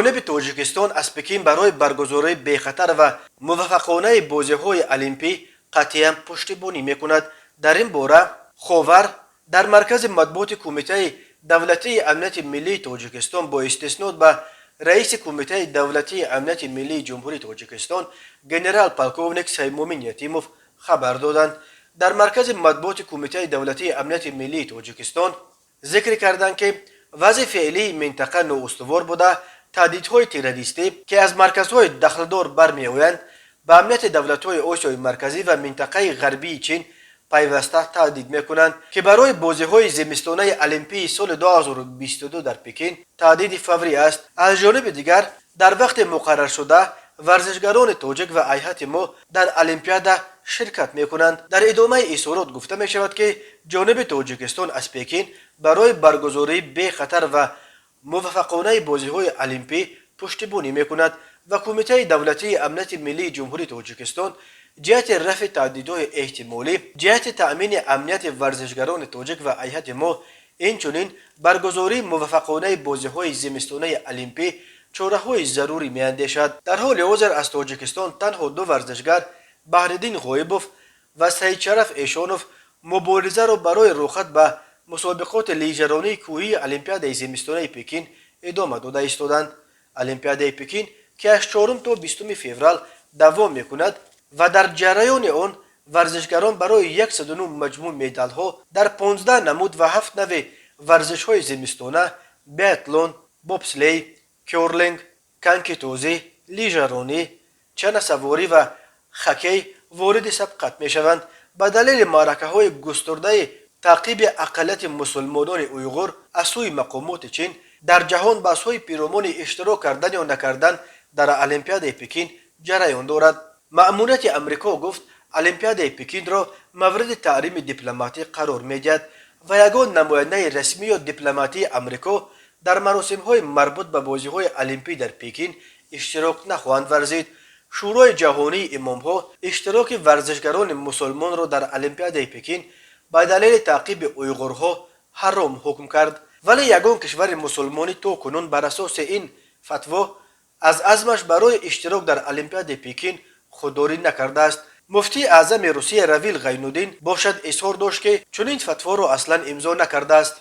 جانب تاجیکستان از پکین برای برگزاری بخطر و موفقانه بازی‌های المپی قطعاً پشتیبانی می‌کند. در این باره خاور در مرکز مطبوعات کمیته دولتی امنیت ملی تاجیکستان با استناد به رئیس کمیته دولتی امنیت ملی جمهوری تاجیکستان گنرال پالکوونیک سیمومین یتیموف خبر دادند. در مرکز مطبوعات کمیته دولتی امنیت ملی تاجیکستان ذکر کردند که وضع فعلی منطقه نااستوار بوده، تهدیدهای تروریستی که از مرکزهای دخلدار برمیآیند به امنیت دولت‌های آسیای مرکزی و منطقه غربی چین پیوسته تهدید میکنند که برای بازی‌های زمستانه المپی سال 2022 در پکین تهدید فوری است. از جانب دیگر در وقت مقرر شده ورزشگران تاجیک و هیئت ما در المپیاد شرکت میکنند. در ادامه اظهارات گفته می شود که جانب تاجیکستان از پکین برای برگزاری بی خطر و موفقانه بازی‌های المپی پشتیبانی میکند و کمیته دولتی امنیت ملی جمهوری تاجیکستان جهت رفع تهدیدهای احتمالی، جهت تأمین امنیت ورزشگران تاجیک و هیئت ما، اینچنین برگزاری موفقانه بازی‌های زمستانه المپی چاره‌های ضروری می‌اندیشد. در حال حاضر از تاجیکستان تنها دو ورزشگر بهرالدین غایبوف و سعید شرف ایشانوف مبارزه را برای رخصت به مسابقات لیژرانی کوهی المپیاد زمستانه پکین ادامه داده ایستادند. المپیاد پکین که از 4 تا 20 فوریه دوام می‌کند و در جریان آن ورزشگران برای 109 مجموع مدال‌ها در 15 نمود و 7 نوع ورزش‌های زمستانه، بیاتلون، بوبسلی، کورلینگ، کنکی توزی، لیژرانی، چنه سواری و خکی وارد سبقت می‌شوند. به دلیل معرکه‌های گسترده تعقیب اقلیت مسلمانان اویغور از سوی مقامات چین در جهان بحث‌های پیرامون اشتراک کردن یا نکردن در المپیاد پکین جریان دارد. مأموریت امریکا گفت المپیاد پکین را مورد تحریم دیپلماتی قرار می‌دهد و یگان نماینده رسمی یا دیپلماتی امریکا در مراسم‌های مربوط به بازی‌های المپی در پکین اشتراک نخواهند ورزید. شورای جهانی امام‌ها اشتراک ورزشگران مسلمان را در المپیاد پکین به دلیل تعقیب اویغورها حرام حکم کرد، ولی یگان کشور مسلمانی تا کنون بر اساس این فتوا از عزمش برای اشتراک در المپیاد پکین خودداری نکرده است. مفتی اعظم روسیه رویل غینودین باشد اظهار داشت که چنین فتوا را اصلا امضا نکرده است.